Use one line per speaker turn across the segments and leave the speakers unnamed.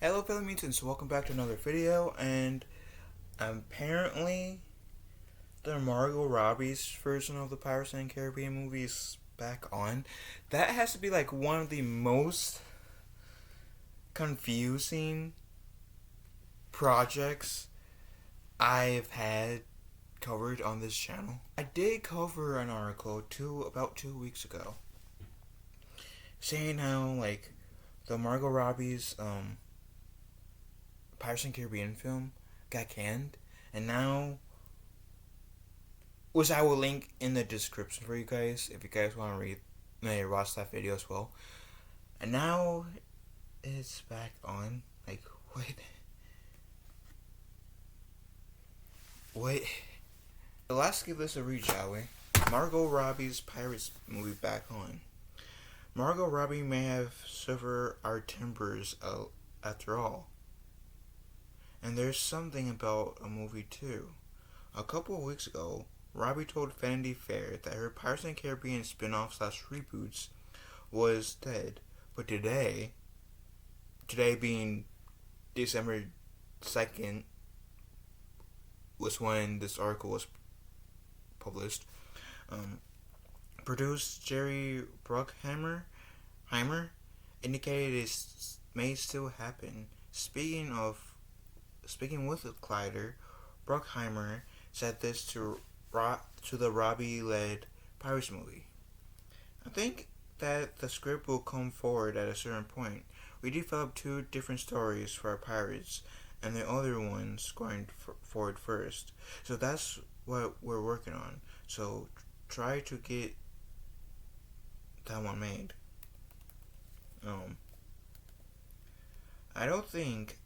Hello fellow mutants, welcome back to another video, and apparently the Margot Robbie's version of the Pirates and Caribbean movie is back on. That has to be like one of the most confusing projects I've had covered on this channel. I did cover an article about 2 weeks ago saying how like the Margot Robbie's Pirates and Caribbean film got canned, and now, which I will link in the description for you guys if you guys want to watch that video as well. And now it's back on. Like, what? What? So let's give this a read, shall we? Margot Robbie's Pirates movie back on. Margot Robbie may have suffered our timbers after all. And there's something about a movie too. A couple of weeks ago, Robbie told Vanity Fair that her Pirates and Caribbean spin-off / reboots was dead. But today being December 2nd, was when this article was published. Producer Jerry Bruckheimer indicated it may still happen. Speaking with Clyder, Bruckheimer said this to the Robbie-led Pirates movie. I think that the script will come forward at a certain point. We developed 2 different stories for our pirates, and the other one's going forward first. So that's what we're working on. So try to get that one made. I don't think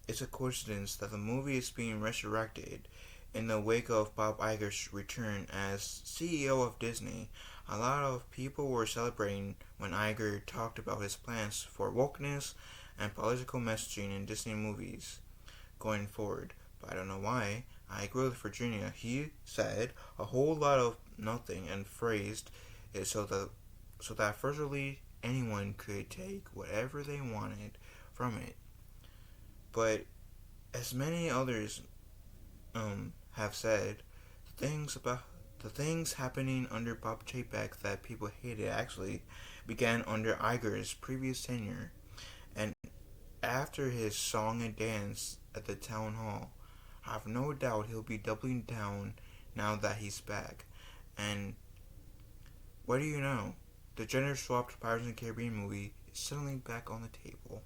it's a coincidence that the movie is being resurrected in the wake of Bob Iger's return as CEO of Disney. A lot of people were celebrating when Iger talked about his plans for wokeness and political messaging in Disney movies going forward. But I don't know why. Iger of Virginia, he said a whole lot of nothing and phrased it so that virtually anyone could take whatever they wanted from it. But as many others have said, the things happening under Bob Chapek that people hated actually began under Iger's previous tenure, and after his song and dance at the town hall, I have no doubt he'll be doubling down now that he's back. And what do you know? The gender-swapped Pirates and Caribbean movie is suddenly back on the table.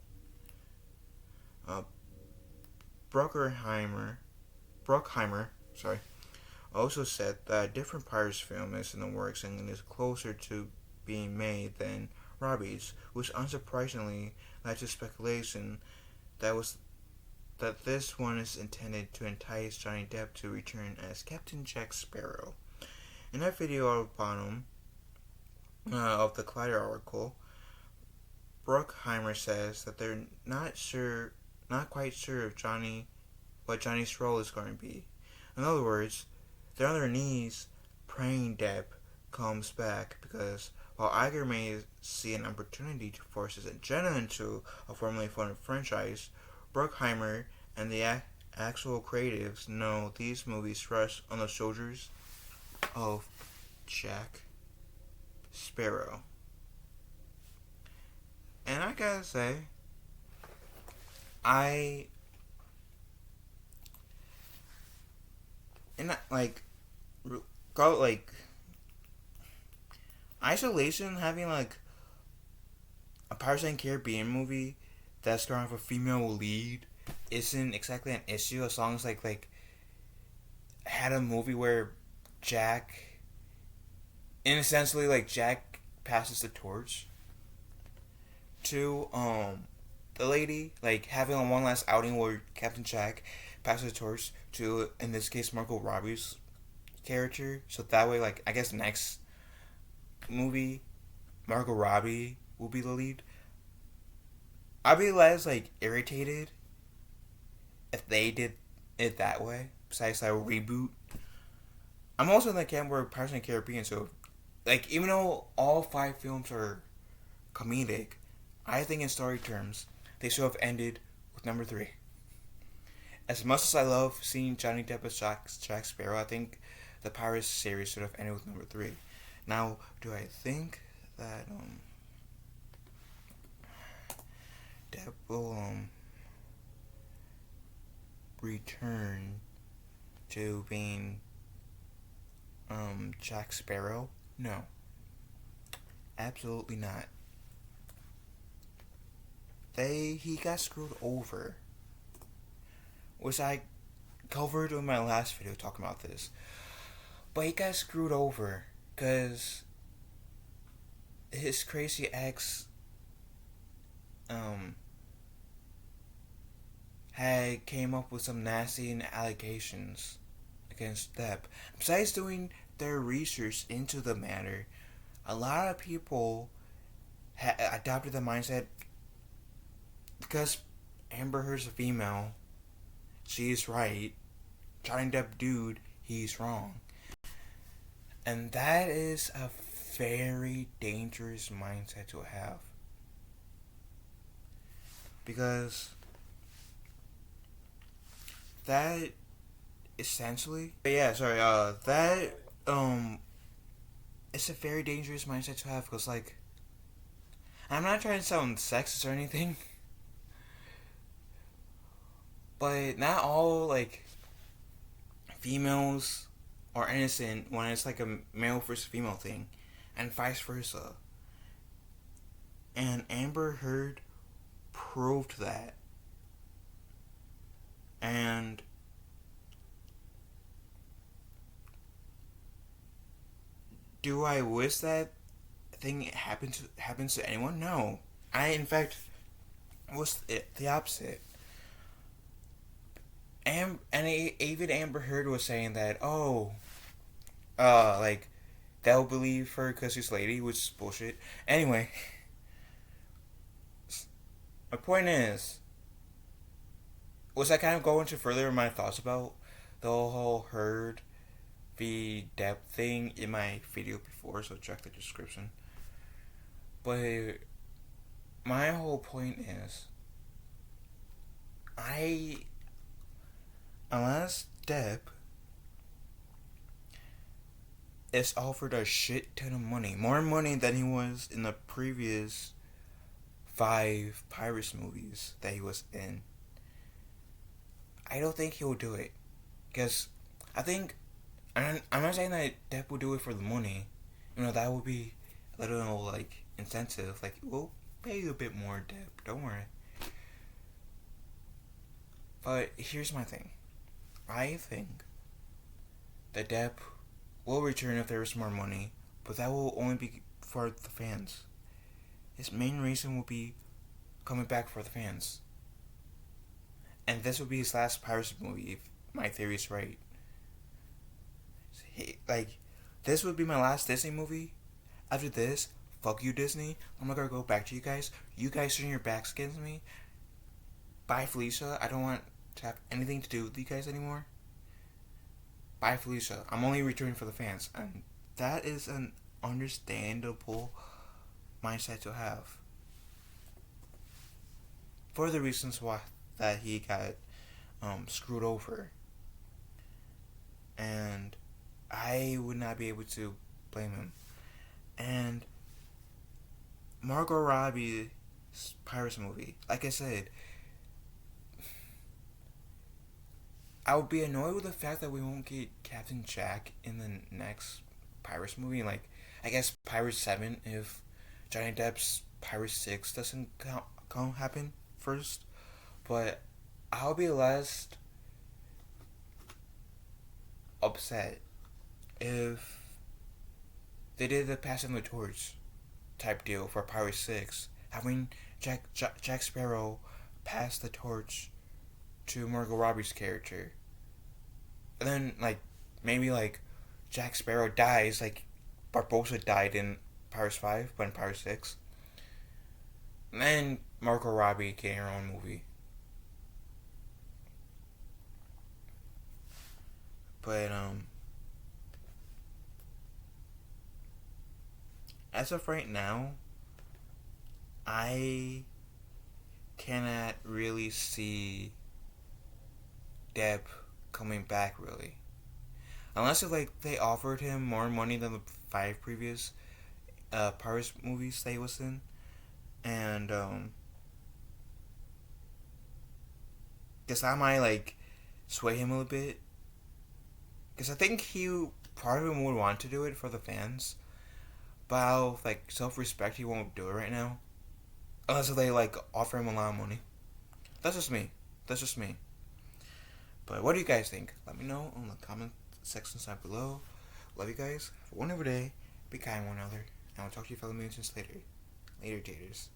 Bruckheimer, also said that a different Pirates film is in the works and is closer to being made than Robbies, which unsurprisingly led to speculation that this one is intended to entice Johnny Depp to return as Captain Jack Sparrow. In that video at the bottom of the Clyder article, Bruckheimer says that they're not quite sure of what Johnny's role is going to be. In other words, they're on their knees praying Depp comes back, because while Iger may see an opportunity to force his agenda into a formally funded franchise, Bruckheimer and the actual creatives know these movies rest on the shoulders of Jack Sparrow. And I gotta say, isolation, having like a Pirates and Caribbean movie that's gonna have a female lead isn't exactly an issue, as long as like had a movie where Jack, and essentially like Jack passes the torch to the lady, like having a one last outing where Captain Jack passes the torch to, in this case, Margot Robbie's character. So that way, like, I guess next movie, Margot Robbie will be the lead. I'd be less like irritated if they did it that way. Besides like a reboot, I'm also in the camp where Pirates and Caribbean. So, like, even though all 5 films are comedic, I think in story terms they should have ended with number three. As much as I love seeing Johnny Depp as Jack Sparrow, I think the Pirates series should have ended with number three. Now, do I think that Depp will return to being Jack Sparrow? No, absolutely not. He got screwed over, which I covered in my last video talking about this. But he got screwed over because his crazy ex had came up with some nasty allegations against Depp. Besides doing their research into the matter, a lot of people adopted the mindset because Amber Heard's a female, she's right. Johnny Depp dude, he's wrong. And that is a very dangerous mindset to have. Because that essentially, that it's a very dangerous mindset to have, because like, I'm not trying to sound sexist or anything, but not all like females are innocent when it's like a male versus female thing, and vice versa. And Amber Heard proved that. And do I wish that thing happens to anyone? No. I, in fact, was the opposite. And even Amber Heard was saying that, like, they'll believe her because she's a lady, which is bullshit. Anyway, my point is, was I kind of go into further my thoughts about the whole Heard v. Depp thing in my video before, so check the description. But my whole point is, unless Depp is offered a shit ton of money, more money than he was in the previous 5 Pirates movies that he was in, I don't think he'll do it. Because I think, I'm not saying that Depp will do it for the money. You know, that would be a little, like, incentive. Like, we'll pay you a bit more, Depp. Don't worry. But here's my thing. I think that Depp will return if there is more money, but that will only be for the fans. His main reason will be coming back for the fans. And this will be his last Pirates movie, if my theory is right. Like, this would be my last Disney movie. After this, fuck you, Disney. I'm not gonna go back to you guys. You guys turn your backs against me. Bye, Felicia. I don't want to have anything to do with you guys anymore. Bye, Felicia. I'm only returning for the fans. And that is an understandable mindset to have. For the reasons why that he got screwed over. And I would not be able to blame him. And Margot Robbie's Pirates movie, like I said, I would be annoyed with the fact that we won't get Captain Jack in the next Pirates movie. Like, I guess Pirates 7 if Johnny Depp's Pirates 6 doesn't happen first. But I'll be less upset if they did the passing the torch type deal for Pirates 6, having Jack Sparrow pass the torch to Margot Robbie's character, and then like maybe like Jack Sparrow dies like Barbossa died in Pirates 5, but in Pirates 6, and then Margot Robbie getting her own movie. But as of right now, I cannot really see Depp coming back really, unless if like they offered him more money than the 5 previous Pirates movies that he was in, and guess that might like sway him a little bit. Because I think he probably would want to do it for the fans, but out of like self-respect, he won't do it right now, unless if they like offer him a lot of money. That's just me. That's just me. But what do you guys think? Let me know on the comment section down below. Love you guys. Have a wonderful day. Be kind to one another. And I'll talk to you fellow musicians later. Later, taters.